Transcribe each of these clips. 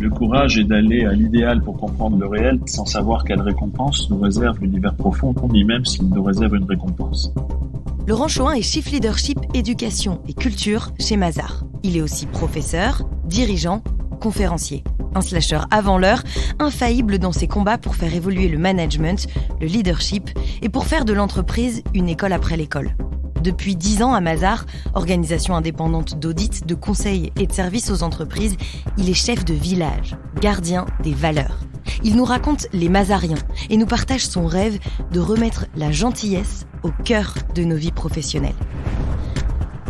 Le courage est d'aller à l'idéal pour comprendre le réel sans savoir quelle récompense nous réserve l'univers profond, ni même s'il nous réserve une récompense. Laurent Choin est Chief Leadership, Éducation et Culture chez Mazars. Il est aussi professeur, dirigeant, conférencier. Un slasher avant l'heure, infaillible dans ses combats pour faire évoluer le management, le leadership et pour faire de l'entreprise une école après l'école. Depuis 10 ans à Mazars, organisation indépendante d'audit, de conseil et de services aux entreprises, il est chef de village, gardien des valeurs. Il nous raconte les Mazariens et nous partage son rêve de remettre la gentillesse au cœur de nos vies professionnelles.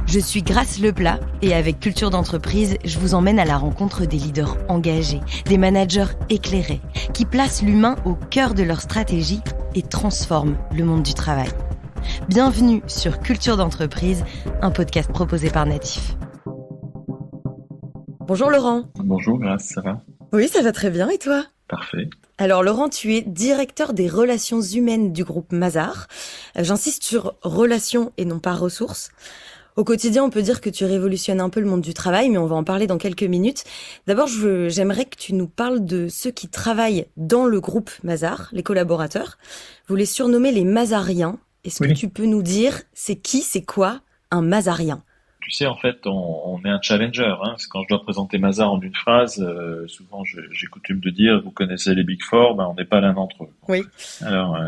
Je suis Grace Leplat et avec Culture d'entreprise, je vous emmène à la rencontre des leaders engagés, des managers éclairés, qui placent l'humain au cœur de leur stratégie et transforment le monde du travail. Bienvenue sur Culture d'entreprise, un podcast proposé par Natif. Bonjour Laurent. Bonjour Grace, ça va ? Oui, ça va très bien et toi ? Parfait. Alors Laurent, tu es directeur des relations humaines du groupe Mazars. J'insiste sur relations et non pas ressources. Au quotidien, on peut dire que tu révolutionnes un peu le monde du travail, mais on va en parler dans quelques minutes. D'abord, j'aimerais que tu nous parles de ceux qui travaillent dans le groupe Mazars, les collaborateurs. Vous les surnommez les Mazariens. Est-ce que tu peux nous dire, c'est quoi un Mazarien ? Tu sais, en fait, on est un challenger. Quand je dois présenter Mazars en une phrase, souvent j'ai coutume de dire, vous connaissez les Big Four, on n'est pas l'un d'entre eux. Oui. Alors,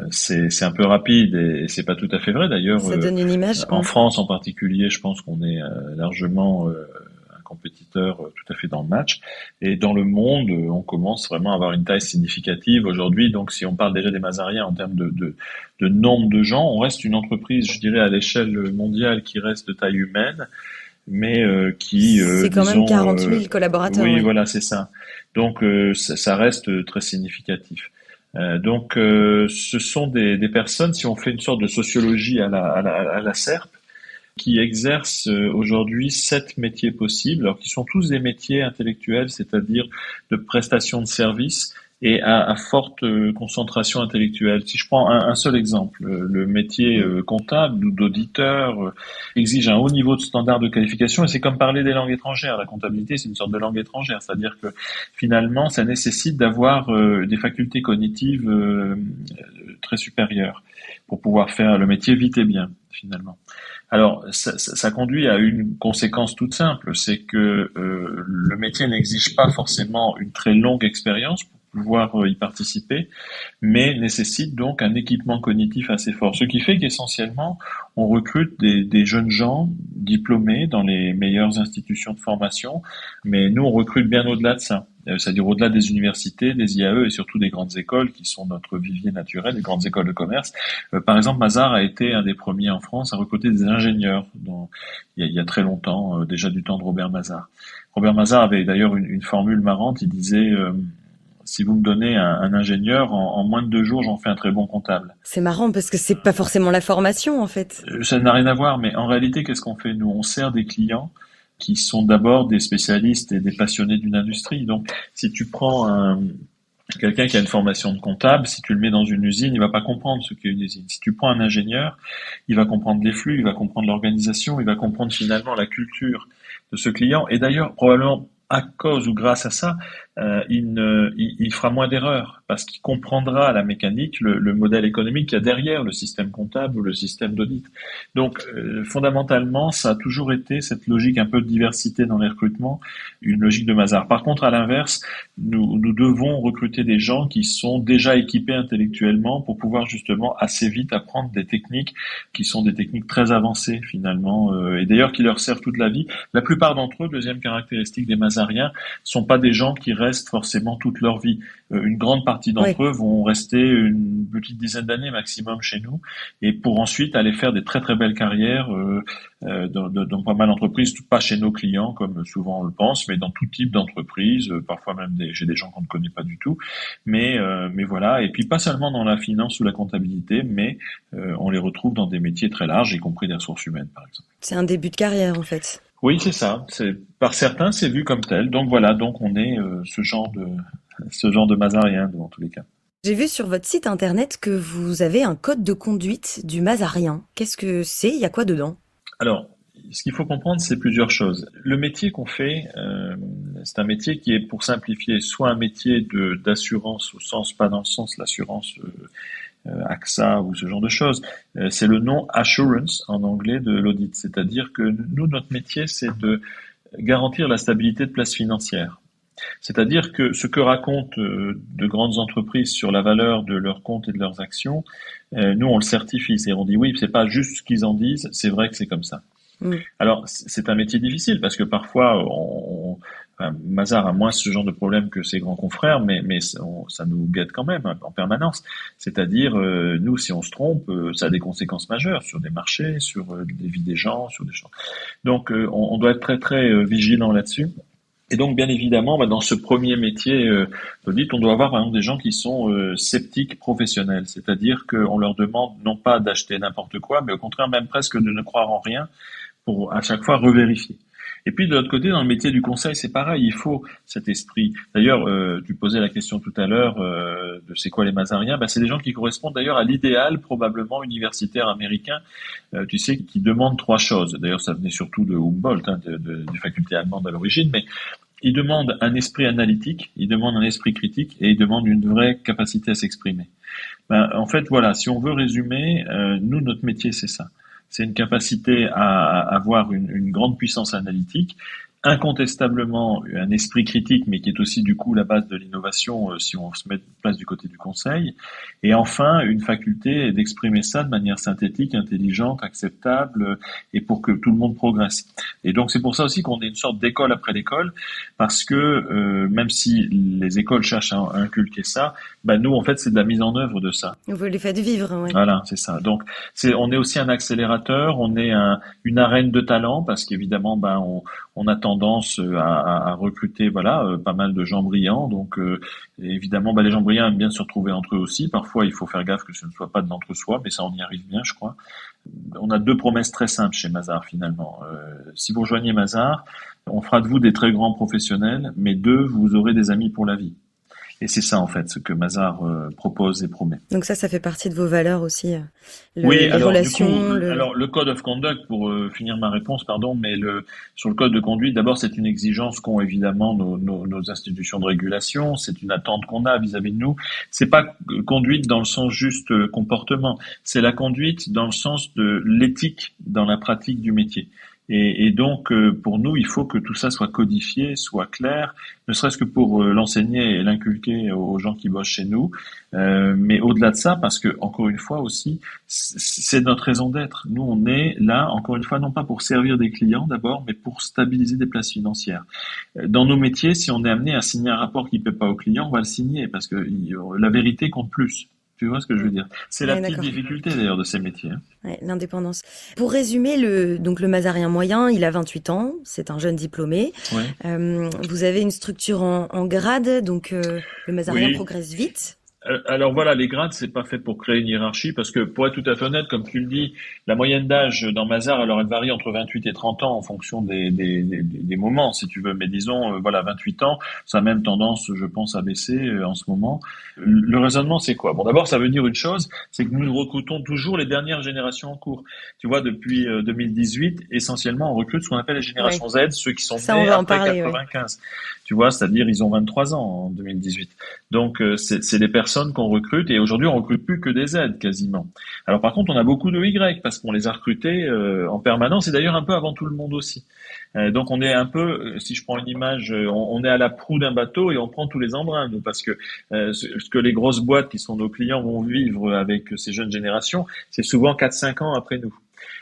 c'est un peu rapide et c'est pas tout à fait vrai d'ailleurs. Ça donne une image. En France en particulier, je pense qu'on est largement un compétiteur tout à fait dans le match. Et dans le monde, on commence vraiment à avoir une taille significative aujourd'hui. Donc, si on parle déjà des Mazariens en termes de nombre de gens, on reste une entreprise, je dirais, à l'échelle mondiale qui reste de taille humaine, mais qui... c'est quand même 40 000 collaborateurs. Oui, voilà, c'est ça. Donc, ça reste très significatif. Donc, ce sont des personnes, si on fait une sorte de sociologie à la SERP, qui exercent aujourd'hui 7 métiers possibles, alors qui sont tous des métiers intellectuels, c'est-à-dire de prestation de services et à forte concentration intellectuelle. Si je prends un seul exemple, le métier comptable ou d'auditeur exige un haut niveau de standard de qualification et c'est comme parler des langues étrangères. La comptabilité, c'est une sorte de langue étrangère, c'est-à-dire que finalement, ça nécessite d'avoir des facultés cognitives très supérieures pour pouvoir faire le métier vite et bien, finalement. Alors, ça conduit à une conséquence toute simple, c'est que le métier n'exige pas forcément une très longue expérience pour pouvoir y participer, mais nécessite donc un équipement cognitif assez fort. Ce qui fait qu'essentiellement, on recrute des jeunes gens diplômés dans les meilleures institutions de formation, mais nous, on recrute bien au-delà de ça. C'est-à-dire au-delà des universités, des IAE et surtout des grandes écoles qui sont notre vivier naturel, les grandes écoles de commerce. Par exemple, Mazars a été un des premiers en France à recruter des ingénieurs il y a très longtemps, déjà du temps de Robert Mazars. Robert Mazars avait d'ailleurs une formule marrante, il disait si vous me donnez un ingénieur, en moins de 2 jours, j'en fais un très bon comptable. C'est marrant parce que c'est pas forcément la formation en fait. Ça n'a rien à voir, mais en réalité, qu'est-ce qu'on fait ? Nous, on sert des clients qui sont d'abord des spécialistes et des passionnés d'une industrie. Donc, si tu prends quelqu'un qui a une formation de comptable, si tu le mets dans une usine, il va pas comprendre ce qu'est une usine. Si tu prends un ingénieur, il va comprendre les flux, il va comprendre l'organisation, il va comprendre finalement la culture de ce client. Et d'ailleurs, probablement à cause ou grâce à ça, il fera moins d'erreurs parce qu'il comprendra la mécanique, le modèle économique qu'il y a derrière le système comptable ou le système d'audit. Donc, fondamentalement, ça a toujours été cette logique un peu de diversité dans les recrutements, une logique de Mazars. Par contre, à l'inverse, nous devons recruter des gens qui sont déjà équipés intellectuellement pour pouvoir justement assez vite apprendre des techniques qui sont des techniques très avancées finalement, et d'ailleurs qui leur servent toute la vie. La plupart d'entre eux, deuxième caractéristique des Mazariens, sont pas des gens qui restent forcément toute leur vie. Une grande partie d'entre eux vont rester une petite dizaine d'années maximum chez nous et pour ensuite aller faire des très très belles carrières dans pas mal d'entreprises, pas chez nos clients comme souvent on le pense, mais dans tout type d'entreprise, parfois même chez des gens qu'on ne connaît pas du tout. Mais voilà, et puis pas seulement dans la finance ou la comptabilité, mais on les retrouve dans des métiers très larges, y compris des ressources humaines par exemple. C'est un début de carrière en fait. Oui, c'est ça. Par certains, c'est vu comme tel. Donc voilà, donc on est ce genre de Mazarien dans tous les cas. J'ai vu sur votre site internet que vous avez un code de conduite du Mazarien. Qu'est-ce que c'est ? Il y a quoi dedans ? Alors, ce qu'il faut comprendre, c'est plusieurs choses. Le métier qu'on fait, C'est un métier qui est, pour simplifier, soit un métier d'assurance au sens, pas dans le sens l'assurance AXA ou ce genre de choses. C'est le nom assurance en anglais de l'audit. C'est-à-dire que nous, notre métier, c'est de garantir la stabilité de place financière. C'est-à-dire que ce que racontent de grandes entreprises sur la valeur de leurs comptes et de leurs actions, nous, on le certifie. On dit oui, c'est pas juste ce qu'ils en disent, c'est vrai que c'est comme ça. Alors, c'est un métier difficile parce que parfois, Mazars a moins ce genre de problème que ses grands confrères, mais ça nous guette quand même en permanence. C'est-à-dire, nous, si on se trompe, ça a des conséquences majeures sur des marchés, sur des vies des gens, sur des choses. Donc, on doit être très, très vigilant là-dessus. Et donc, bien évidemment, dans ce premier métier d'audit, on doit avoir par exemple des gens qui sont sceptiques professionnels, c'est-à-dire qu'on leur demande non pas d'acheter n'importe quoi, mais au contraire même presque de ne croire en rien pour à chaque fois revérifier. Et puis de l'autre côté, dans le métier du conseil, c'est pareil, il faut cet esprit. D'ailleurs, tu posais la question tout à l'heure de c'est quoi les Mazariens. C'est des gens qui correspondent d'ailleurs à l'idéal probablement universitaire américain, tu sais, qui demandent trois choses. D'ailleurs, ça venait surtout de Humboldt, des facultés allemandes à l'origine, mais ils demandent un esprit analytique, ils demandent un esprit critique et ils demandent une vraie capacité à s'exprimer. En fait, voilà, si on veut résumer, nous, notre métier, c'est ça. C'est une capacité à avoir une grande puissance analytique, incontestablement un esprit critique, mais qui est aussi du coup la base de l'innovation si on se met en place du côté du conseil, et enfin une faculté d'exprimer ça de manière synthétique, intelligente, acceptable, et pour que tout le monde progresse. Et donc c'est pour ça aussi qu'on est une sorte d'école après l'école, parce que même si les écoles cherchent à inculquer ça, nous en fait c'est de la mise en œuvre de ça. Vous les faites vivre, ouais. Voilà, c'est ça. Donc on est aussi un accélérateur, on est une arène de talent, parce qu'évidemment on a tendance à recruter pas mal de gens brillants. Donc évidemment les gens brillants aiment bien se retrouver entre eux aussi. Parfois il faut faire gaffe que ce ne soit pas de l'entre-soi, mais ça on y arrive bien, je crois. On a deux promesses très simples chez Mazars finalement. Si vous rejoignez Mazars, on fera de vous des très grands professionnels, mais deux, vous aurez des amis pour la vie. Et c'est ça, en fait, ce que Mazars propose et promet. Donc ça fait partie de vos valeurs aussi, les relations. Alors, le Code of Conduct, pour finir ma réponse, mais sur le Code de conduite, d'abord, c'est une exigence qu'ont évidemment nos institutions de régulation, c'est une attente qu'on a vis-à-vis de nous. C'est pas conduite dans le sens juste comportement, c'est la conduite dans le sens de l'éthique dans la pratique du métier. Et donc, pour nous, il faut que tout ça soit codifié, soit clair, ne serait-ce que pour l'enseigner et l'inculquer aux gens qui bossent chez nous. Mais au-delà de ça, parce que, encore une fois aussi, c'est notre raison d'être. Nous, on est là, encore une fois, non pas pour servir des clients d'abord, mais pour stabiliser des places financières. Dans nos métiers, si on est amené à signer un rapport qui ne plaît pas au client, on va le signer, parce que la vérité compte plus. Tu vois ce que je veux dire? C'est la petite difficulté d'ailleurs de ces métiers. Ouais, l'indépendance. Pour résumer, le Mazarien moyen, il a 28 ans, c'est un jeune diplômé. Ouais. Vous avez une structure en grade, donc le Mazarien progresse vite. Alors voilà, les grades, c'est pas fait pour créer une hiérarchie, parce que pour être tout à fait honnête, comme tu le dis, la moyenne d'âge dans Mazars, alors elle varie entre 28 et 30 ans en fonction des moments, si tu veux. Mais disons, 28 ans, ça a même tendance, je pense, à baisser en ce moment. Le raisonnement, c'est quoi? Bon, d'abord, ça veut dire une chose, c'est que nous recrutons toujours les dernières générations en cours. Tu vois, depuis 2018, essentiellement, on recrute ce qu'on appelle les générations Z, ceux qui sont nés après 95. Ouais. Tu vois, c'est-à-dire ils ont 23 ans en 2018. Donc c'est des personnes qu'on recrute, et aujourd'hui on recrute plus que des Z quasiment. Alors par contre on a beaucoup de Y parce qu'on les a recrutés en permanence, et d'ailleurs un peu avant tout le monde aussi. Donc on est un peu, si je prends une image, on est à la proue d'un bateau et on prend tous les embruns, nous, parce que ce que les grosses boîtes qui sont nos clients vont vivre avec ces jeunes générations, c'est souvent 4-5 ans après nous.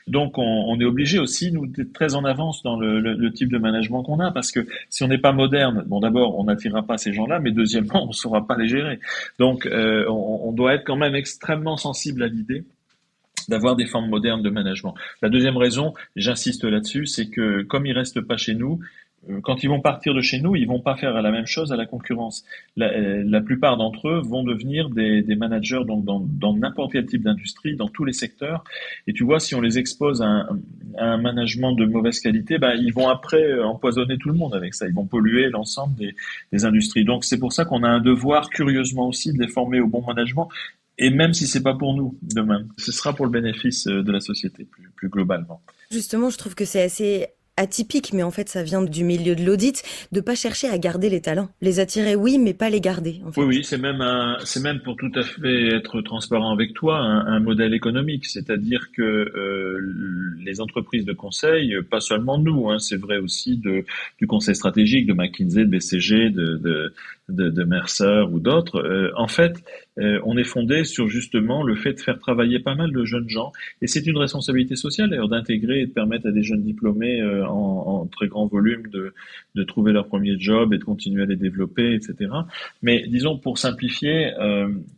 Donc on est obligé aussi, nous, d'être très en avance dans le type de management qu'on a, parce que si on n'est pas moderne, bon, d'abord on n'attirera pas ces gens-là, mais deuxièmement on ne saura pas les gérer. Donc on doit être quand même extrêmement sensible à l'idée d'avoir des formes modernes de management. La deuxième raison, j'insiste là-dessus, c'est que comme ils restent pas chez nous, quand ils vont partir de chez nous, ils vont pas faire la même chose à la concurrence. La plupart d'entre eux vont devenir des managers donc dans n'importe quel type d'industrie, dans tous les secteurs. Et tu vois, si on les expose à un management de mauvaise qualité, ils vont après empoisonner tout le monde avec ça. Ils vont polluer l'ensemble des industries. Donc c'est pour ça qu'on a un devoir, curieusement aussi, de les former au bon management. Et même si c'est pas pour nous demain, ce sera pour le bénéfice de la société plus globalement. Justement, je trouve que c'est atypique, mais en fait ça vient du milieu de l'audit, de pas chercher à garder les talents. Les attirer, oui, mais pas les garder, en Oui, fait. oui, c'est même pour tout à fait être transparent avec toi, un modèle économique. C'est-à-dire que les entreprises de conseil, pas seulement nous, hein, c'est vrai aussi du conseil stratégique, de McKinsey, de BCG, de Mercer ou d'autres. En fait, on est fondé sur justement le fait de faire travailler pas mal de jeunes gens, et c'est une responsabilité sociale d'ailleurs d'intégrer et de permettre à des jeunes diplômés en très grand volume de trouver leur premier job et de continuer à les développer, etc. Mais disons, pour simplifier,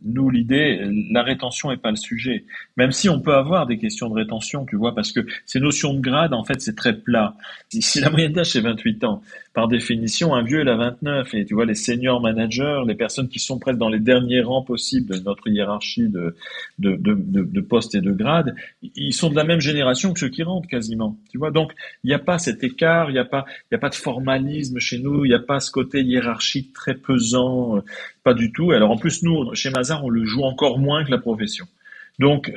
nous, l'idée, la rétention n'est pas le sujet. Même si on peut avoir des questions de rétention, tu vois, parce que ces notions de grade, en fait, c'est très plat. Si la moyenne d'âge, c'est 28 ans, par définition, un vieux, il a 29. Et tu vois, les senior managers, les personnes qui sont presque dans les derniers rangs possibles de notre hiérarchie de postes et de grades, ils sont de la même génération que ceux qui rentrent, quasiment. Tu vois, donc, il n'y a pas cet écart, il n'y a pas de formalisme chez nous, il n'y a pas ce côté hiérarchique très pesant, pas du tout. Alors en plus, nous, chez Mazars, on le joue encore moins que la profession. Donc,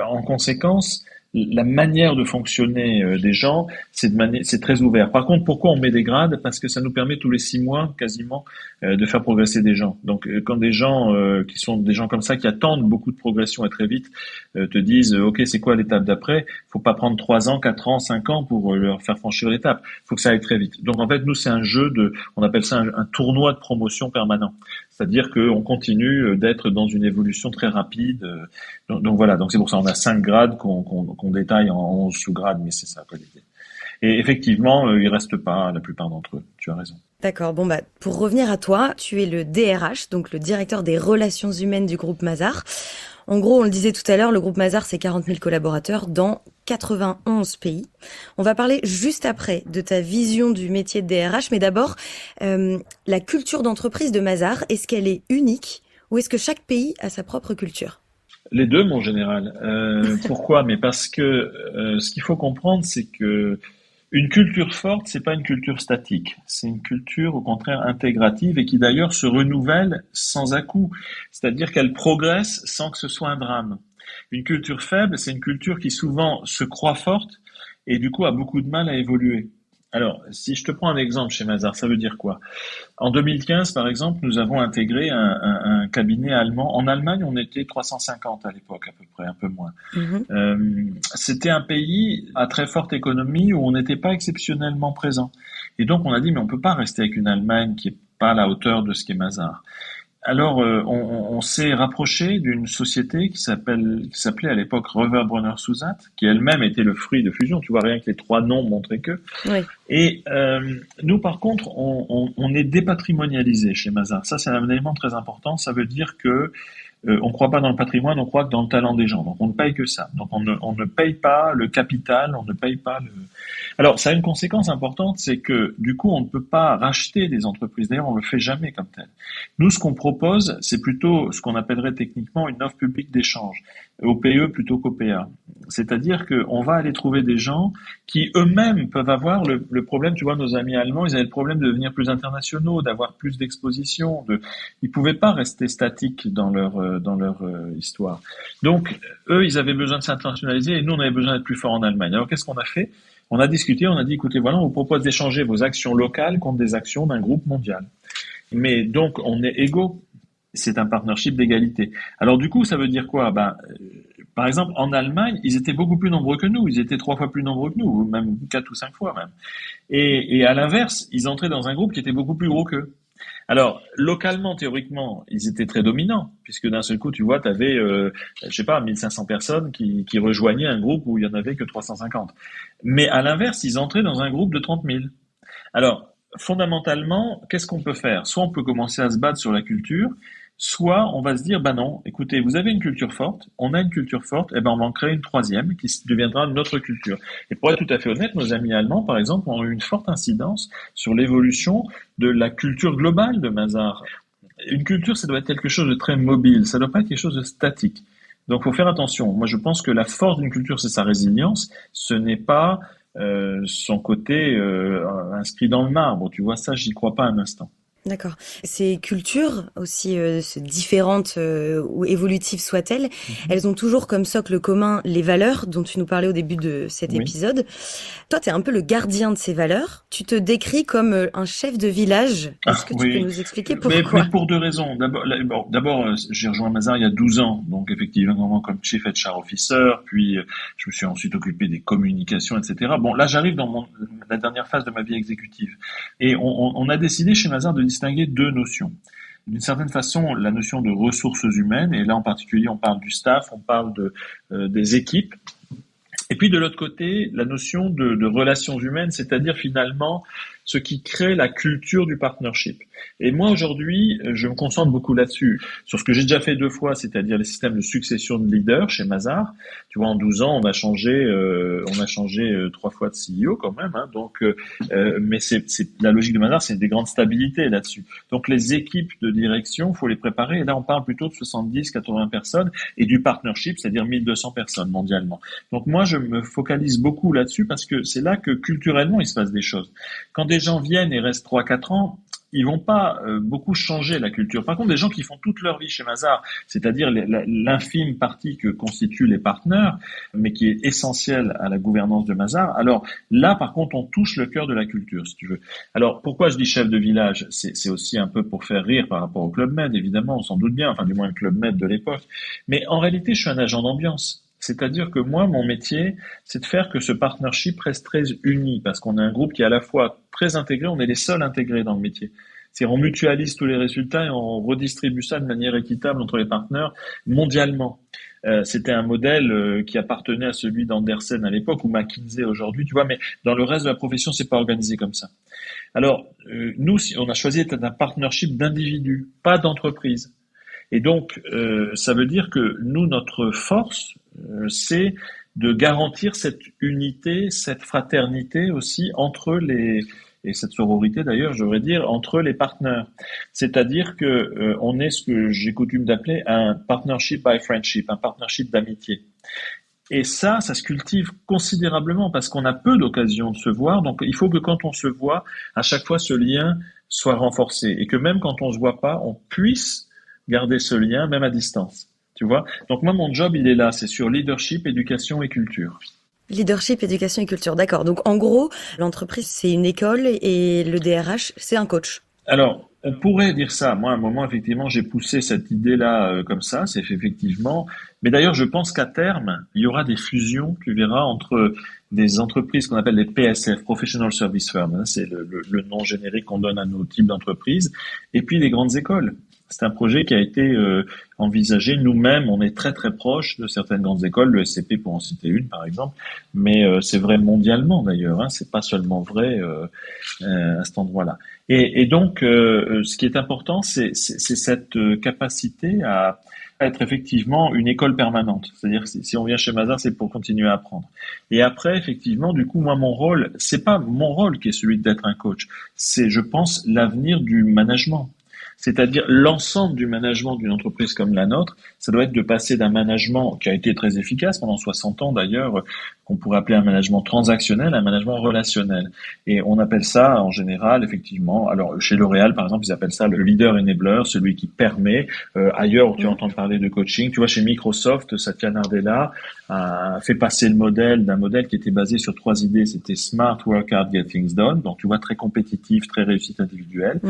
en conséquence, la manière de fonctionner des gens, c'est très ouvert. Par contre, pourquoi on met des grades? Parce que ça nous permet tous les 6 mois, quasiment, de faire progresser des gens. Donc, quand des gens qui sont des gens comme ça, qui attendent beaucoup de progression et très vite, te disent, OK, c'est quoi l'étape d'après? Faut pas prendre 3 ans, 4 ans, 5 ans pour leur faire franchir l'étape. Faut que ça aille très vite. Donc, en fait, nous, c'est un jeu on appelle ça un tournoi de promotion permanent. C'est-à-dire qu'on continue d'être dans une évolution très rapide. Donc voilà, donc c'est pour ça on a 5 grades qu'on détaille en 11 sous-grades, mais c'est ça quoi l'idée. Et effectivement, ils restent pas la plupart d'entre eux, tu as raison. D'accord, bon bah pour revenir à toi, tu es le DRH, donc le directeur des relations humaines du groupe Mazars. En gros, on le disait tout à l'heure, le groupe Mazars, c'est 40 000 collaborateurs dans 91 pays. On va parler juste après de ta vision du métier de DRH, mais d'abord, la culture d'entreprise de Mazars, est-ce qu'elle est unique ou est-ce que chaque pays a sa propre culture? Les deux, mon général. Pourquoi? Mais parce que ce qu'il faut comprendre, c'est que une culture forte, c'est pas une culture statique. C'est une culture, au contraire, intégrative et qui d'ailleurs se renouvelle sans à-coup. C'est-à-dire qu'elle progresse sans que ce soit un drame. Une culture faible, c'est une culture qui souvent se croit forte et du coup a beaucoup de mal à évoluer. Alors, si je te prends un exemple chez Mazars, ça veut dire quoi? En 2015, par exemple, nous avons intégré un cabinet allemand. En Allemagne, on était 350 à l'époque, à peu près, un peu moins. C'était un pays à très forte économie où on n'était pas exceptionnellement présent. Et donc, on a dit, mais on peut pas rester avec une Allemagne qui est pas à la hauteur de ce qu'est Mazars. Alors, on s'est rapproché d'une société qui s'appelait à l'époque Röver Brunner Sussat, qui elle-même était le fruit de fusion. Tu vois, rien que les 3 noms montraient que. Oui. Et nous, par contre, on est dépatrimonialisé chez Mazars. Ça, c'est un élément très important. Ça veut dire que on ne croit pas dans le patrimoine, on croit que dans le talent des gens. Donc, on ne paye que ça. Donc, on ne paye pas le capital, on ne paye pas le... Alors, ça a une conséquence importante, c'est que, du coup, on ne peut pas racheter des entreprises. D'ailleurs, on le fait jamais comme tel. Nous, ce qu'on propose, c'est plutôt ce qu'on appellerait techniquement une offre publique d'échange, OPE plutôt qu'OPA. C'est-à-dire qu'on va aller trouver des gens qui eux-mêmes peuvent avoir le problème, tu vois, nos amis allemands, ils avaient le problème de devenir plus internationaux, d'avoir plus d'exposition, ils pouvaient pas rester statiques dans leur histoire. Donc, eux, ils avaient besoin de s'internationaliser et nous, on avait besoin d'être plus forts en Allemagne. Alors, qu'est-ce qu'on a fait? On a discuté, on a dit, écoutez, voilà, on vous propose d'échanger vos actions locales contre des actions d'un groupe mondial. Mais donc, on est égaux. C'est un partnership d'égalité. Alors, du coup, ça veut dire quoi? Par exemple, en Allemagne, ils étaient beaucoup plus nombreux que nous. Ils étaient 3 fois plus nombreux que nous, même 4 ou 5 fois même. Et à l'inverse, ils entraient dans un groupe qui était beaucoup plus gros qu'eux. Alors, localement, théoriquement, ils étaient très dominants, puisque d'un seul coup, tu vois, tu avais, 1500 personnes qui rejoignaient un groupe où il y en avait que 350. Mais à l'inverse, ils entraient dans un groupe de 30 000. Alors, fondamentalement, qu'est-ce qu'on peut faire? Soit on peut commencer à se battre sur la culture, soit on va se dire, non, écoutez, vous avez une culture forte, on a une culture forte, on va en créer une 3e qui deviendra notre culture. Et pour être tout à fait honnête, nos amis allemands, par exemple, ont eu une forte incidence sur l'évolution de la culture globale de Mazars. Une culture, ça doit être quelque chose de très mobile, ça doit pas être quelque chose de statique. Donc, faut faire attention. Moi, je pense que la force d'une culture, c'est sa résilience. Ce n'est pas son côté inscrit dans le marbre. Tu vois, ça, j'y crois pas un instant. D'accord. Ces cultures, aussi différentes ou évolutives soient-elles, elles ont toujours comme socle commun les valeurs dont tu nous parlais au début de cet épisode. Toi, tu es un peu le gardien de ces valeurs. Tu te décris comme un chef de village. Est-ce que tu peux nous expliquer pourquoi? Mais pour deux raisons. D'abord, j'ai rejoint Mazars il y a 12 ans, donc effectivement comme Chief HR Officer, puis je me suis ensuite occupé des communications, etc. Bon, là j'arrive dans la dernière phase de ma vie exécutive. Et on a décidé chez Mazars de distinguer deux notions. D'une certaine façon, la notion de ressources humaines, et là en particulier on parle du staff, on parle des équipes, et puis de l'autre côté, la notion de relations humaines, c'est-à-dire finalement ce qui crée la culture du partnership. Et moi aujourd'hui, je me concentre beaucoup là-dessus, sur ce que j'ai déjà fait 2 fois, c'est-à-dire les systèmes de succession de leaders chez Mazars. Tu vois, en 12 ans, on a changé 3 fois de CEO quand même, hein, donc mais c'est la logique de Mazars, c'est des grandes stabilités là-dessus. Donc les équipes de direction, faut les préparer, et là on parle plutôt de 70-80 personnes et du partnership, c'est-à-dire 1200 personnes mondialement. Donc moi je me focalise beaucoup là-dessus parce que c'est là que culturellement il se passe des choses. Quand des gens viennent et restent 3-4 ans, ils vont pas beaucoup changer la culture. Par contre, des gens qui font toute leur vie chez Mazars, c'est-à-dire l'infime partie que constituent les partenaires, mais qui est essentielle à la gouvernance de Mazars, alors là, par contre, on touche le cœur de la culture, si tu veux. Alors, pourquoi je dis chef de village? C'est aussi un peu pour faire rire par rapport au Club Med, évidemment, on s'en doute bien, enfin du moins le Club Med de l'époque. Mais en réalité, je suis un agent d'ambiance. C'est-à-dire que moi, mon métier, c'est de faire que ce partnership reste très uni, parce qu'on est un groupe qui est à la fois très intégré, on est les seuls intégrés dans le métier. C'est-à-dire on mutualise tous les résultats et on redistribue ça de manière équitable entre les partenaires mondialement. C'était un modèle qui appartenait à celui d'Andersen à l'époque ou McKinsey aujourd'hui, tu vois, mais dans le reste de la profession, c'est pas organisé comme ça. Alors, nous, on a choisi d'être un partnership d'individus, pas d'entreprise. Et donc, ça veut dire que nous, notre force, c'est de garantir cette unité, cette fraternité aussi entre et cette sororité d'ailleurs, je devrais dire, entre les partenaires. C'est-à-dire que on est ce que j'ai coutume d'appeler un partnership by friendship, un partnership d'amitié. Et ça se cultive considérablement parce qu'on a peu d'occasions de se voir. Donc, il faut que quand on se voit, à chaque fois, ce lien soit renforcé et que même quand on se voit pas, on puisse garder ce lien, même à distance. Tu vois? Donc moi, mon job, il est là. C'est sur leadership, éducation et culture. Leadership, éducation et culture. D'accord. Donc en gros, l'entreprise, c'est une école et le DRH, c'est un coach. Alors, on pourrait dire ça. Moi, à un moment, effectivement, j'ai poussé cette idée-là comme ça. C'est effectivement. Mais d'ailleurs, je pense qu'à terme, il y aura des fusions, tu verras, entre des entreprises qu'on appelle les PSF, Professional Service Firms. C'est le nom générique qu'on donne à nos types d'entreprises. Et puis les grandes écoles. C'est un projet qui a été envisagé. Nous-mêmes, on est très très proche de certaines grandes écoles, le SCP pour en citer une par exemple, mais c'est vrai mondialement d'ailleurs. Hein, c'est pas seulement vrai à cet endroit-là. Et donc, ce qui est important, c'est cette capacité à être effectivement une école permanente. C'est-à-dire que si on vient chez Mazars, c'est pour continuer à apprendre. Et après, effectivement, du coup, moi, mon rôle, c'est pas mon rôle qui est celui d'être un coach. C'est, je pense, l'avenir du management. C'est-à-dire l'ensemble du management d'une entreprise comme la nôtre, ça doit être de passer d'un management qui a été très efficace pendant 60 ans d'ailleurs, qu'on pourrait appeler un management transactionnel, à un management relationnel. Et on appelle ça en général, effectivement, alors chez L'Oréal par exemple, ils appellent ça le leader enabler, celui qui permet. Ailleurs, tu entends parler de coaching. Tu vois, chez Microsoft, Satya Nadella a fait passer le modèle d'un modèle qui était basé sur 3 idées. C'était Smart, Work Hard, Get Things Done. Donc, tu vois, très compétitif, très réussite individuelle.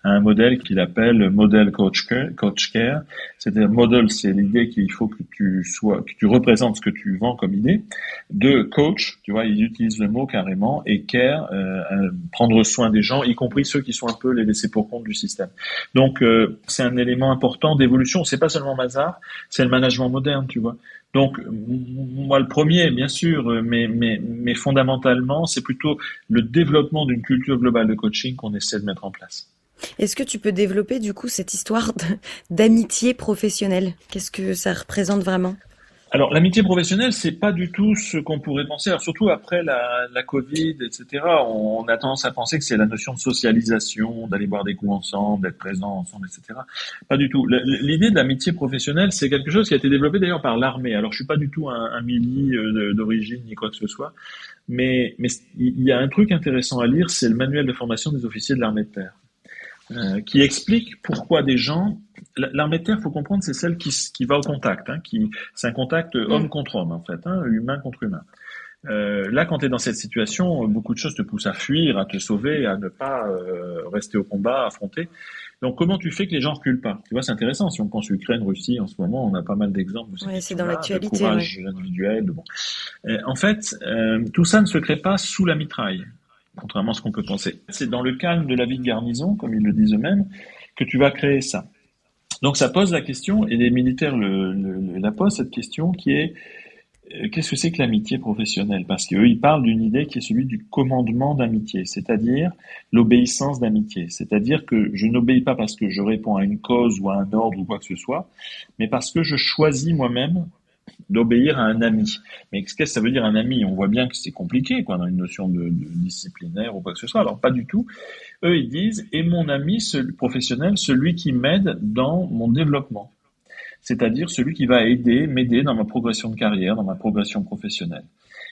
Un modèle qu'il appelle Model Coach Care. C'est-à-dire, model, c'est l'idée qu'il faut que tu représentes ce que tu vends comme idée. De coach, tu vois, ils utilisent le mot carrément, et care, prendre soin des gens, y compris ceux qui sont un peu les laissés pour compte du système. Donc, c'est un élément important d'évolution. C'est pas seulement Mazars, c'est le management moderne, tu vois. Donc, moi, le premier, bien sûr, mais fondamentalement, c'est plutôt le développement d'une culture globale de coaching qu'on essaie de mettre en place. Est-ce que tu peux développer, du coup, cette histoire d'amitié professionnelle? Qu'est-ce que ça représente vraiment? Alors, l'amitié professionnelle, c'est pas du tout ce qu'on pourrait penser. Alors, surtout après la Covid, etc., on a tendance à penser que c'est la notion de socialisation, d'aller boire des coups ensemble, d'être présent ensemble, etc. Pas du tout. L'idée de l'amitié professionnelle, c'est quelque chose qui a été développé d'ailleurs par l'armée. Alors, je suis pas du tout un mili d'origine ni quoi que ce soit, mais il y a un truc intéressant à lire, c'est le manuel de formation des officiers de l'armée de terre. qui explique pourquoi des gens... L'armée de terre, faut comprendre, c'est celle qui va au contact, hein, c'est un contact homme contre homme, en fait, hein, humain contre humain. Là, quand tu es dans cette situation, beaucoup de choses te poussent à fuir, à te sauver, à ne pas rester au combat, affronter. Donc, comment tu fais que les gens reculent pas? Tu vois, c'est intéressant. Si on pense Ukraine, Russie, en ce moment, on a pas mal d'exemples de cette c'est dans l'actualité, de courage individuel. Bon. En fait, tout ça ne se crée pas sous la mitraille, contrairement à ce qu'on peut penser. C'est dans le calme de la vie de garnison, comme ils le disent eux-mêmes, que tu vas créer ça. Donc, ça pose la question, et les militaires la posent, cette question qui est qu'est-ce que c'est que l'amitié professionnelle? Parce qu'eux, ils parlent d'une idée qui est celui du commandement d'amitié, c'est-à-dire l'obéissance d'amitié. C'est-à-dire que je n'obéis pas parce que je réponds à une cause ou à un ordre ou quoi que ce soit, mais parce que je choisis moi-même d'obéir à un ami. Mais qu'est-ce que ça veut dire un ami? On voit bien que c'est compliqué, quoi, dans une notion de disciplinaire ou quoi que ce soit. Alors, pas du tout. Eux, ils disent, et mon ami professionnel, celui qui m'aide dans mon développement. C'est-à-dire celui qui va m'aider dans ma progression de carrière, dans ma progression professionnelle.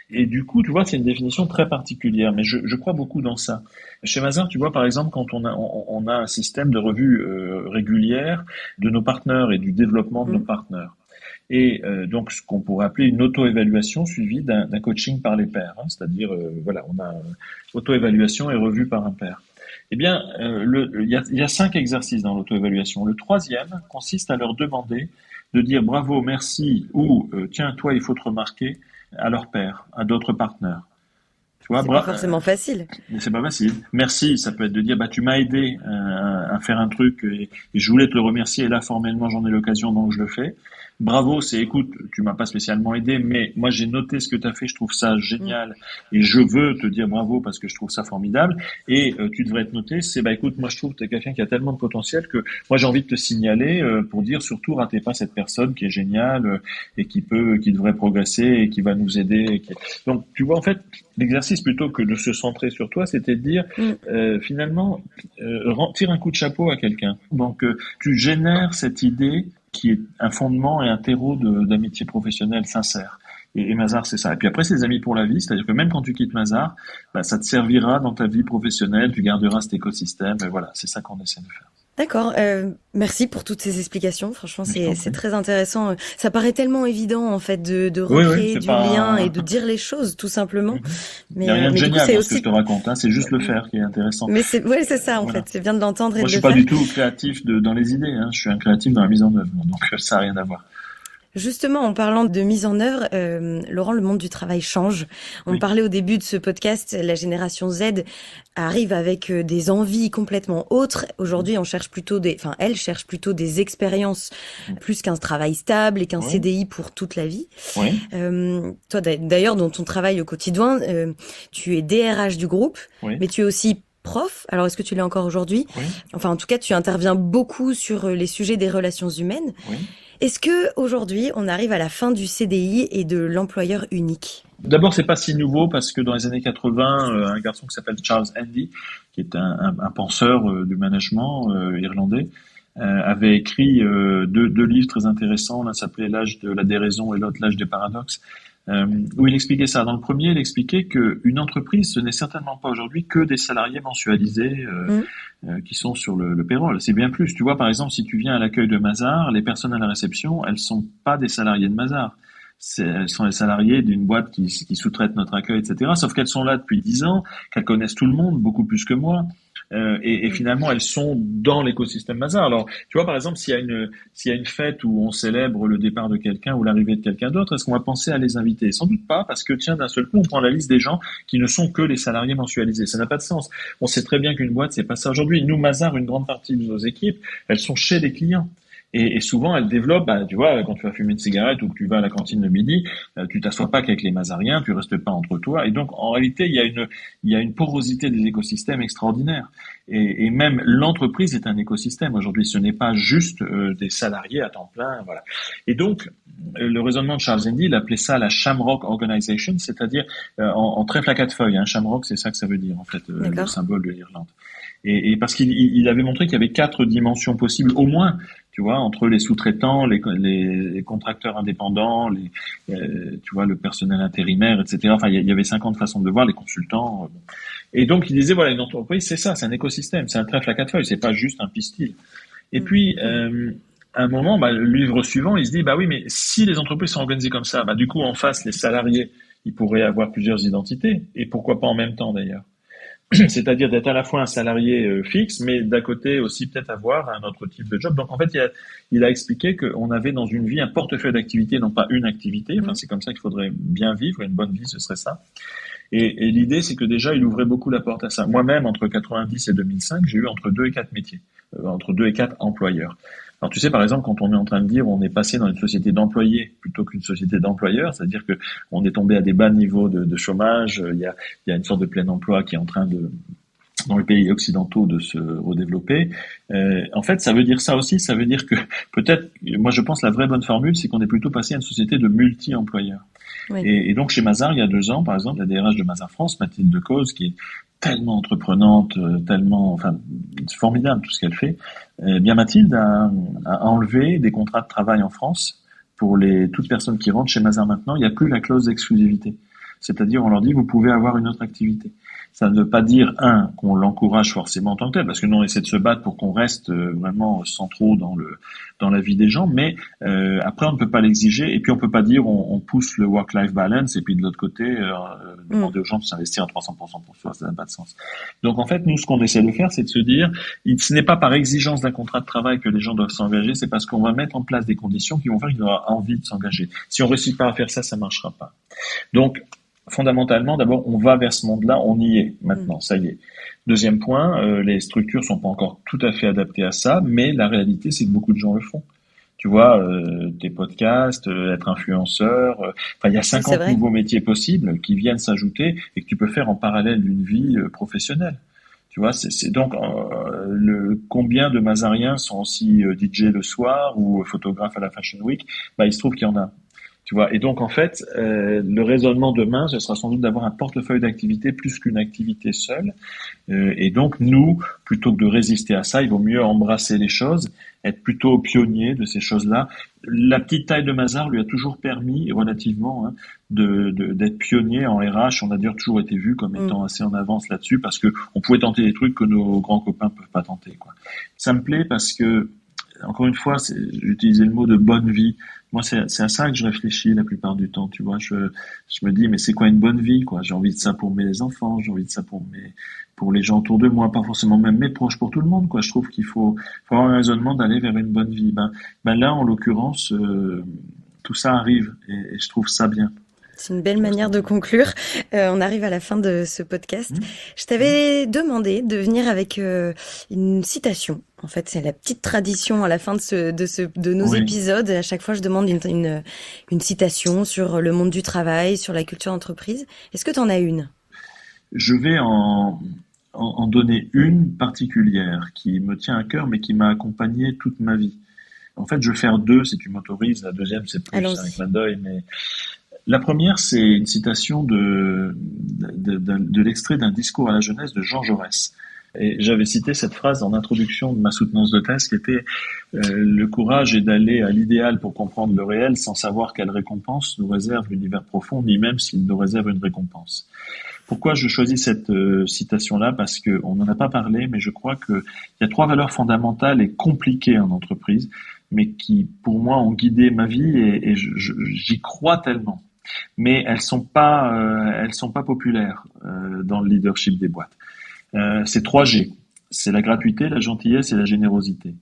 Et du coup, tu vois, c'est une définition très particulière, mais je crois beaucoup dans ça. Chez Mazars, tu vois, par exemple, quand on a un système de revue régulière de nos partenaires et du développement de nos partenaires. Et donc, ce qu'on pourrait appeler une auto-évaluation suivie d'un coaching par les pairs. Hein, c'est-à-dire, voilà, on a auto-évaluation et revue par un pair. Eh bien, il y a 5 exercices dans l'auto-évaluation. Le 3e consiste à leur demander de dire bravo, merci ou tiens, toi, il faut te remarquer à leur père, à d'autres partenaires. Tu vois, c'est pas forcément facile. C'est pas facile. Merci, ça peut être de dire tu m'as aidé à faire un truc et je voulais te le remercier et là formellement j'en ai l'occasion donc je le fais. Bravo, c'est écoute, tu m'as pas spécialement aidé, mais moi j'ai noté ce que tu as fait, je trouve ça génial et je veux te dire bravo parce que je trouve ça formidable. Et tu devrais te noter, c'est écoute, moi je trouve que tu es quelqu'un qui a tellement de potentiel que moi j'ai envie de te signaler pour dire surtout ratez pas cette personne qui est géniale et qui devrait progresser et qui va nous aider. Donc tu vois en fait l'exercice plutôt que de se centrer sur toi, c'était de dire finalement tire un coup de chapeau à quelqu'un. Donc tu génères cette idée qui est un fondement et un terreau d'amitié professionnelle sincère. Et Mazars, c'est ça. Et puis après, c'est des amis pour la vie, c'est-à-dire que même quand tu quittes Mazars, ça te servira dans ta vie professionnelle, tu garderas cet écosystème, et voilà, c'est ça qu'on essaie de faire. D'accord, merci pour toutes ces explications. Franchement, c'est très intéressant. Ça paraît tellement évident en fait de recréer du lien et de dire les choses tout simplement. Mais il n'y a rien de génial dans ce que je te raconte, hein. C'est juste le faire qui est intéressant. Mais c'est ça en fait. C'est bien de l'entendre et de le faire. Moi, je suis pas du tout créatif dans les idées. Hein. Je suis un créatif dans la mise en œuvre, donc ça n'a rien à voir. Justement, en parlant de mise en œuvre, Laurent, le monde du travail change. On parlait au début de ce podcast, la génération Z arrive avec des envies complètement autres. Aujourd'hui, elle cherche plutôt des expériences plus qu'un travail stable et qu'un CDI pour toute la vie. Oui. Toi, d'ailleurs, dans ton travail au quotidien, tu es DRH du groupe, mais tu es aussi prof. Alors, est-ce que tu l'es encore aujourd'hui? Enfin, en tout cas, tu interviens beaucoup sur les sujets des relations humaines. Oui. Est-ce que aujourd'hui, on arrive à la fin du CDI et de l'employeur unique? D'abord, c'est pas si nouveau parce que dans les années 80, un garçon qui s'appelle Charles Andy, qui est un penseur du management irlandais, avait écrit deux livres très intéressants. L'un s'appelait L'âge de la déraison et l'autre L'âge des paradoxes, où il expliquait ça. Dans le premier, il expliquait qu'une entreprise, ce n'est certainement pas aujourd'hui que des salariés mensualisés qui sont sur le payroll. C'est bien plus. Tu vois, par exemple, si tu viens à l'accueil de Mazars, les personnes à la réception, elles sont pas des salariés de Mazars. Elles sont les salariés d'une boîte qui sous-traite notre accueil, etc. Sauf qu'elles sont là depuis 10 ans, qu'elles connaissent tout le monde, beaucoup plus que moi. Et finalement, elles sont dans l'écosystème Mazars. Alors, tu vois, par exemple, s'il y a une fête où on célèbre le départ de quelqu'un ou l'arrivée de quelqu'un d'autre, est-ce qu'on va penser à les inviter? Sans doute pas, parce que tiens, d'un seul coup, on prend la liste des gens qui ne sont que les salariés mensualisés. Ça n'a pas de sens. On sait très bien qu'une boîte, c'est pas ça aujourd'hui. Nous, Mazars, une grande partie de nos équipes, elles sont chez les clients. Et souvent, elles développent, tu vois, quand tu vas fumer une cigarette ou que tu vas à la cantine le midi, tu t'assois pas qu'avec les Mazariens, tu restes pas entre toi. Et donc, en réalité, il y a une porosité des écosystèmes extraordinaire. Et même l'entreprise est un écosystème aujourd'hui. Ce n'est pas juste des salariés à temps plein, voilà. Et donc, le raisonnement de Charles Andy, il appelait ça la Shamrock Organization, c'est-à-dire en trèfle à 4 feuilles. Hein. Shamrock, c'est ça que ça veut dire, en fait, le symbole de l'Irlande. Et parce qu'il avait montré qu'il y avait 4 dimensions possibles, au moins, tu vois, entre les sous-traitants, les contracteurs indépendants, tu vois, le personnel intérimaire, etc. Enfin, il y avait 50 façons de voir, les consultants. Et donc, il disait, voilà, une entreprise, c'est ça, c'est un écosystème, c'est un trèfle à quatre feuilles, c'est pas juste un pistil. Et puis, à un moment, le livre suivant, il se dit, bah oui, mais si les entreprises sont organisées comme ça, du coup, en face, les salariés, ils pourraient avoir plusieurs identités, et pourquoi pas en même temps d'ailleurs. C'est-à-dire d'être à la fois un salarié fixe, mais d'à côté aussi peut-être avoir un autre type de job. Donc en fait, il a expliqué qu'on avait dans une vie un portefeuille d'activités, non pas une activité. Enfin, c'est comme ça qu'il faudrait bien vivre. Une bonne vie, ce serait ça. Et l'idée, c'est que déjà, il ouvrait beaucoup la porte à ça. Moi-même, entre 90 et 2005, j'ai eu entre 2 et 4 métiers, entre 2 et 4 employeurs. Alors tu sais, par exemple, quand on est en train de dire on est passé dans une société d'employés plutôt qu'une société d'employeurs, c'est-à-dire que on est tombé à des bas niveaux de chômage, il y a une sorte de plein emploi qui est en train de dans les pays occidentaux de se redévelopper. En fait, ça veut dire ça aussi, ça veut dire que peut-être, moi je pense la vraie bonne formule, c'est qu'on est plutôt passé à une société de multi-employeurs. Oui. Et donc chez Mazars, il y a 2 ans, par exemple, la DRH de Mazars France, Mathilde Decauze, qui est tellement entreprenante, c'est formidable tout ce qu'elle fait. Bien Mathilde a enlevé des contrats de travail en France pour toutes personnes qui rentrent chez Mazars maintenant. Il n'y a plus la clause d'exclusivité. C'est-à-dire, on leur dit, vous pouvez avoir une autre activité. Ça ne veut pas dire, qu'on l'encourage forcément en tant que tel, parce que nous, on essaie de se battre pour qu'on reste vraiment sans trop dans la vie des gens, après, on ne peut pas l'exiger, et puis on peut pas dire, on pousse le work-life balance, et puis de l'autre côté, demander aux gens de s'investir à 300% pour soi, ça n'a pas de sens. Donc, en fait, nous, ce qu'on essaie de faire, c'est de se dire, ce n'est pas par exigence d'un contrat de travail que les gens doivent s'engager, c'est parce qu'on va mettre en place des conditions qui vont faire qu'ils auront envie de s'engager. Si on réussit pas à faire ça, ça marchera pas. Donc, fondamentalement, d'abord, on va vers ce monde-là, on y est maintenant, ça y est. Deuxième point, les structures sont pas encore tout à fait adaptées à ça, mais la réalité, c'est que beaucoup de gens le font. Tu vois, tes podcasts, être influenceur, il y a 50 nouveaux métiers possibles qui viennent s'ajouter et que tu peux faire en parallèle d'une vie professionnelle. Tu vois, c'est donc combien de Mazariens sont aussi DJ le soir ou photographes à la Fashion Week, il se trouve qu'il y en a. Tu vois, et donc en fait, le raisonnement demain, ce sera sans doute d'avoir un portefeuille d'activités plus qu'une activité seule. Et donc nous, plutôt que de résister à ça, il vaut mieux embrasser les choses, être plutôt pionnier de ces choses-là. La petite taille de Mazars lui a toujours permis, relativement, d'être pionnier en RH. On a d'ailleurs toujours été vu comme étant assez en avance là-dessus, parce que on pouvait tenter des trucs que nos grands copains peuvent pas tenter, quoi. Ça me plaît parce que, encore une fois, j'ai utilisé le mot de bonne vie. Moi, c'est à ça que je réfléchis la plupart du temps, tu vois. Je me dis, mais c'est quoi une bonne vie, quoi? J'ai envie de ça pour mes enfants, j'ai envie de ça pour les gens autour de moi, pas forcément même mes proches, pour tout le monde, quoi. Je trouve qu'il faut avoir un raisonnement d'aller vers une bonne vie. Là, en l'occurrence, tout ça arrive et je trouve ça bien. C'est une belle manière de conclure. On arrive à la fin de ce podcast. Je t'avais demandé de venir avec une citation. En fait, c'est la petite tradition à la fin de nos épisodes. À chaque fois, je demande une citation sur le monde du travail, sur la culture d'entreprise. Est-ce que tu en as une? Je vais en donner une particulière qui me tient à cœur, mais qui m'a accompagné toute ma vie. En fait, je vais faire 2, si tu m'autorises. La deuxième, c'est plus un clin d'œil, mais... La première, c'est une citation de l'extrait d'un discours à la jeunesse de Jean Jaurès. Et j'avais cité cette phrase en introduction de ma soutenance de thèse qui était le courage est d'aller à l'idéal pour comprendre le réel sans savoir quelle récompense nous réserve l'univers profond, ni même s'il nous réserve une récompense. Pourquoi je choisis cette citation-là? Parce que on n'en a pas parlé, mais je crois qu'il y a 3 valeurs fondamentales et compliquées en entreprise, mais qui, pour moi, ont guidé ma vie et j'y crois tellement. Mais elles sont pas populaires dans le leadership des boîtes. C'est 3 G. C'est la gratuité, la gentillesse et la générosité.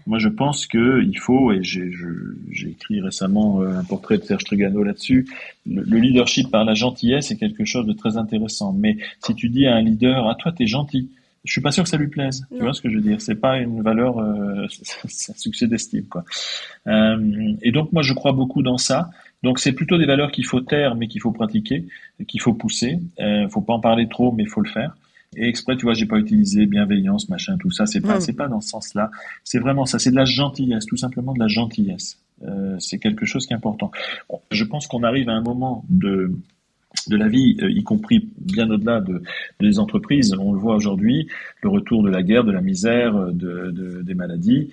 Moi, je pense que il faut, et j'ai écrit récemment un portrait de Serge Trigano là-dessus, le leadership par la gentillesse est quelque chose de très intéressant. Mais si tu dis à un leader, toi, t'es gentil, je suis pas sûr que ça lui plaise. Non. Tu vois ce que je veux dire? C'est pas une valeur, c'est un succès d'estime, quoi. Et donc, moi, je crois beaucoup dans ça. Donc, c'est plutôt des valeurs qu'il faut taire, mais qu'il faut pratiquer, qu'il faut pousser. Faut pas en parler trop, mais il faut le faire. Et exprès, tu vois, j'ai pas utilisé bienveillance, machin, tout ça. C'est pas dans ce sens-là. C'est vraiment ça. C'est de la gentillesse, tout simplement de la gentillesse. C'est quelque chose qui est important. Je pense qu'on arrive à un moment de la vie, y compris bien au-delà des entreprises. On le voit aujourd'hui, le retour de la guerre, de la misère, des maladies.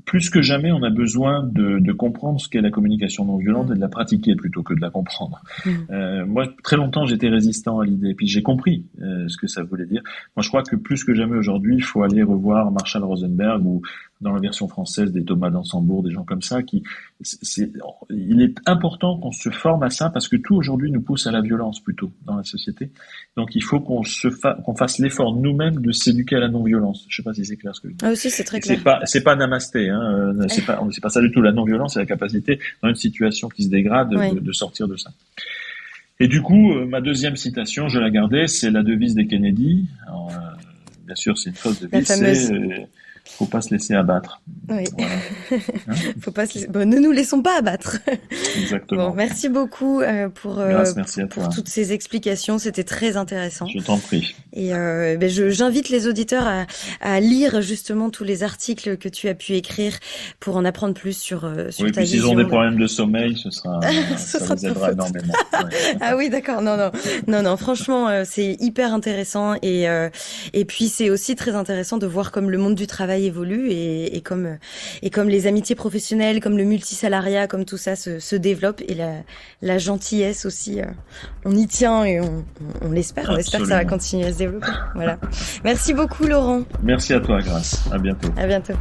plus que jamais, on a besoin de comprendre ce qu'est la communication non violente et de la pratiquer plutôt que de la comprendre. Moi, très longtemps, j'étais résistant à l'idée, puis j'ai compris ce que ça voulait dire. Moi, je crois que plus que jamais aujourd'hui, il faut aller revoir Marshall Rosenberg ou dans la version française des Thomas d'Ansembourg, des gens comme ça, il est important qu'on se forme à ça parce que tout aujourd'hui nous pousse à la violence plutôt dans la société. Donc il faut qu'on fasse l'effort nous-mêmes de s'éduquer à la non-violence. Je sais pas si c'est clair ce que je dis. Ah aussi, c'est très clair. C'est pas namasté, hein. C'est pas ça du tout. La non-violence, c'est la capacité dans une situation qui se dégrade de sortir de ça. Et du coup, ma deuxième citation, je la gardais, c'est la devise des Kennedy. Alors, bien sûr, c'est une fausse devise. La fameuse... faut pas se laisser abattre. Oui. Voilà. Faut pas se laisser... Bon, ne nous laissons pas abattre. Exactement. Bon, merci beaucoup merci pour toutes ces explications. C'était très intéressant. Je t'en prie. Et j'invite les auditeurs à lire justement tous les articles que tu as pu écrire pour en apprendre plus sur ta vision. Oui, puis s'ils ont des problèmes de sommeil, ça les aidera énormément. Ouais. Ah oui, d'accord. Non. Franchement, c'est hyper intéressant et puis c'est aussi très intéressant de voir comme le monde du travail évolue et comme les amitiés professionnelles, comme le multisalariat, comme tout ça se développe et la gentillesse aussi, on y tient et on l'espère. On espère que ça va continuer à se développer. Voilà. Merci beaucoup, Laurent. Merci à toi, Grace. À bientôt. À bientôt.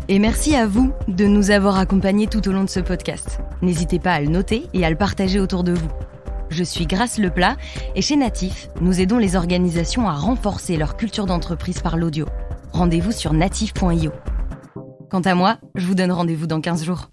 Et merci à vous de nous avoir accompagnés tout au long de ce podcast. N'hésitez pas à le noter et à le partager autour de vous. Je suis Grace Leplat et chez Natif, nous aidons les organisations à renforcer leur culture d'entreprise par l'audio. Rendez-vous sur natif.io. Quant à moi, je vous donne rendez-vous dans 15 jours.